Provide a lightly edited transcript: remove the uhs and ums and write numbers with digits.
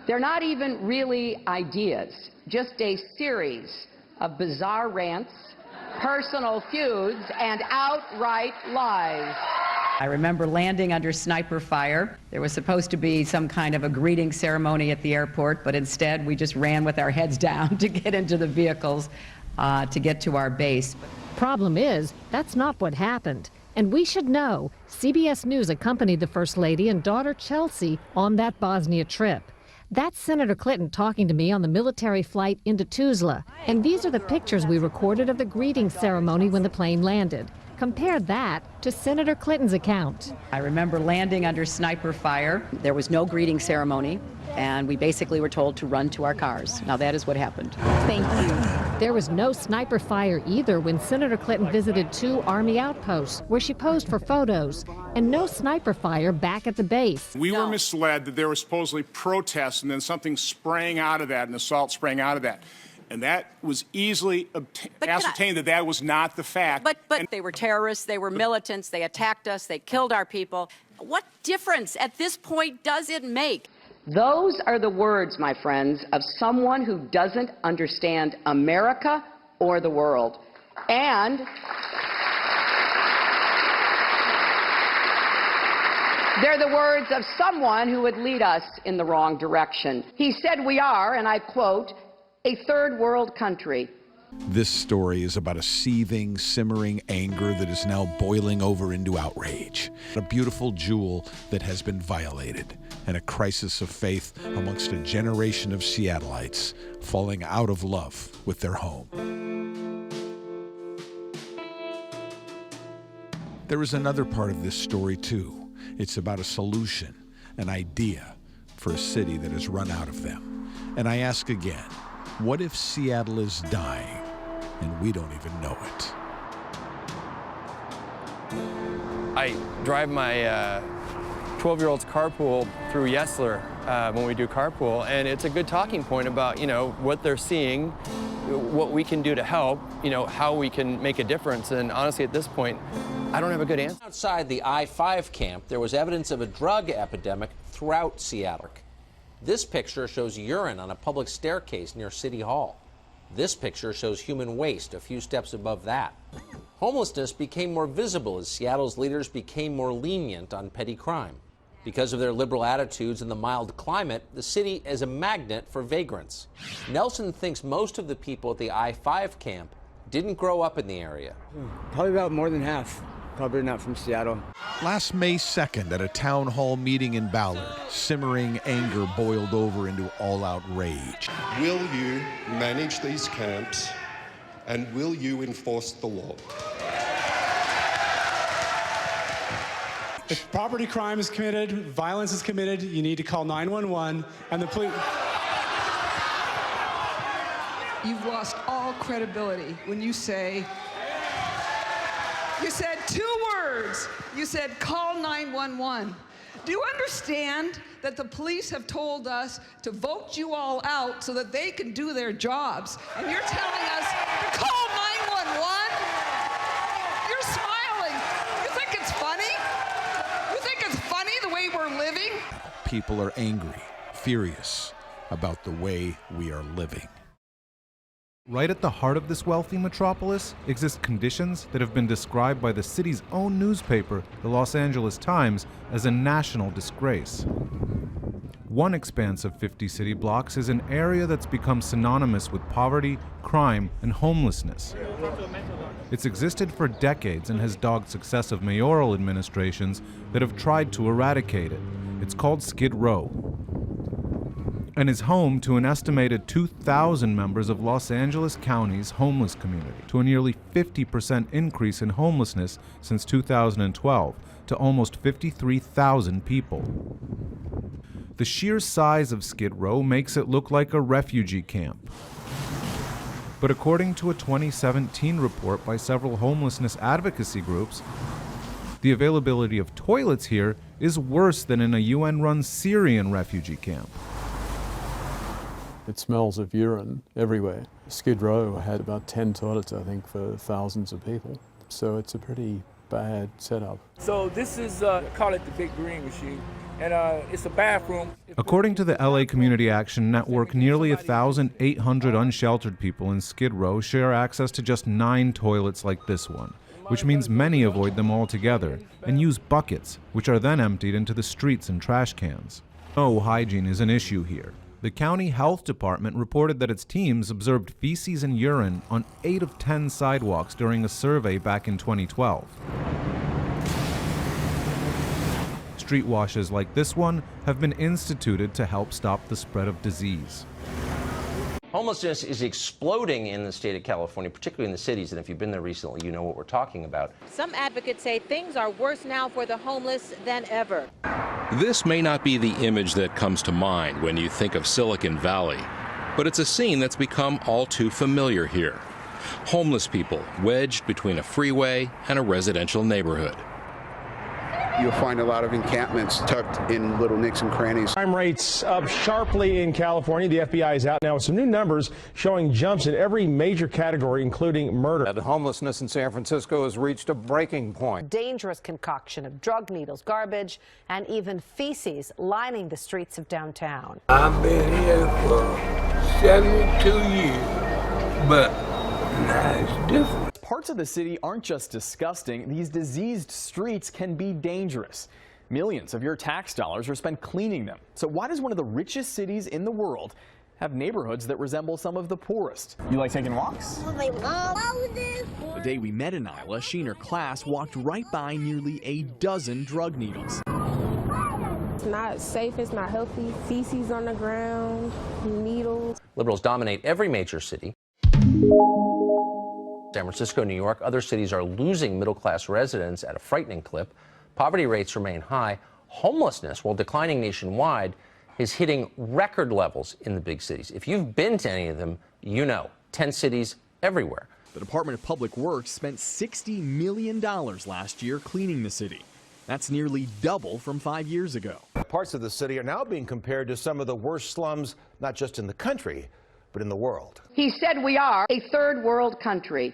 They're not even really ideas, just a series of bizarre rants, personal feuds, and outright lies. I remember landing under sniper fire. There was supposed to be some kind of a greeting ceremony at the airport, but instead we just ran with our heads down to get into the vehicles to get to our base. Problem is, that's not what happened. And we should know, CBS News accompanied the First Lady and daughter Chelsea on that Bosnia trip. That's Senator Clinton talking to me on the military flight into Tuzla. And these are the pictures we recorded of the greeting ceremony when the plane landed. Compare that to Senator Clinton's account. I remember landing under sniper fire. There was no greeting ceremony, and we basically were told to run to our cars. Now that is what happened. Thank you. There was no sniper fire either when Senator Clinton visited 2 Army outposts where she posed for photos, and no sniper fire back at the base. We were misled that there were supposedly protests and then something sprang out of that, an assault sprang out of that. And that was easily ascertained that was not the fact. But they were terrorists, they were militants, they attacked us, they killed our people. What difference at this point does it make? Those are the words, my friends, of someone who doesn't understand America or the world. And they're the words of someone who would lead us in the wrong direction. He said we are, and I quote, a third world country. This story is about a seething, simmering anger that is now boiling over into outrage. A beautiful jewel that has been violated, and a crisis of faith amongst a generation of Seattleites falling out of love with their home. There is another part of this story, too. It's about a solution, an idea for a city that has run out of them. And I ask again, what if Seattle is dying and we don't even know it? I drive my 12-year-old's carpool through Yesler when we do carpool, and it's a good talking point about, what they're seeing, what we can do to help, how we can make a difference. And honestly, at this point, I don't have a good answer. Outside the I-5 camp, there was evidence of a drug epidemic throughout Seattle. This picture shows urine on a public staircase near City Hall. This picture shows human waste a few steps above that. Homelessness became more visible as Seattle's leaders became more lenient on petty crime. Because of their liberal attitudes and the mild climate, the city is a magnet for vagrants. Nelson thinks most of the people at the I-5 camp didn't grow up in the area. Probably about more than half. Probably not from Seattle. Last May 2nd, at a town hall meeting in Ballard, simmering anger boiled over into all-out rage. Will you manage these camps, and will you enforce the law? If property crime is committed, violence is committed, you need to call 911 and the police. You've lost all credibility when you say, you said 2 words. You said, call 911. Do you understand that the police have told us to vote you all out so that they can do their jobs? And you're telling us to call 911? You're smiling. You think it's funny? You think it's funny the way we're living? People are angry, furious about the way we are living. Right at the heart of this wealthy metropolis exist conditions that have been described by the city's own newspaper, the Los Angeles Times, as a national disgrace. One expanse of 50 city blocks is an area that's become synonymous with poverty, crime, and homelessness. It's existed for decades and has dogged successive mayoral administrations that have tried to eradicate it. It's called Skid Row, and is home to an estimated 2,000 members of Los Angeles County's homeless community, to a nearly 50% increase in homelessness since 2012, to almost 53,000 people. The sheer size of Skid Row makes it look like a refugee camp. But according to a 2017 report by several homelessness advocacy groups, the availability of toilets here is worse than in a UN-run Syrian refugee camp. It smells of urine everywhere. Skid Row had about 10 toilets, I think, for thousands of people. So it's a pretty bad setup. So this is, call it the big green machine. and it's a bathroom. According to the LA Community Action Network, nearly 1,800 unsheltered people in Skid Row share access to just 9 toilets like this one, which means many avoid them altogether and use buckets, which are then emptied into the streets and trash cans. No hygiene is an issue here. The county health department reported that its teams observed feces and urine on 8 of 10 sidewalks during a survey back in 2012. Street washes like this one have been instituted to help stop the spread of disease. Homelessness is exploding in the state of California, particularly in the cities, and if you've been there recently, you know what we're talking about. Some advocates say things are worse now for the homeless than ever. This may not be the image that comes to mind when you think of Silicon Valley, but it's a scene that's become all too familiar here. Homeless people wedged between a freeway and a residential neighborhood. You'll find a lot of encampments tucked in little nooks and crannies. Crime rates up sharply in California. The FBI is out now with some new numbers showing jumps in every major category, including murder. The homelessness in San Francisco has reaced a breaking point. Dangerous concoction of drug needles, garbage, and even feces lining the streets of downtown. I've been here for 72 years, but now it's different. Parts of the city aren't just disgusting. These diseased streets can be dangerous. Millions of your tax dollars are spent cleaning them. So why does one of the richest cities in the world have neighborhoods that resemble some of the poorest? You like taking walks? The day we met in Isla, she and her class walked right by nearly a dozen drug needles. It's not safe, it's not healthy. Feces on the ground, needles. Liberals dominate every major city. San Francisco, New York, other cities are losing middle-class residents at a frightening clip. Poverty rates remain high. Homelessness, while declining nationwide, is hitting record levels in the big cities. If you've been to any of them, you know, 10 cities everywhere. The Department of Public Works spent $60 million last year cleaning the city. That's nearly double from 5 years ago. Parts of the city are now being compared to some of the worst slums, not just in the country, but in the world. He said we are a third world country.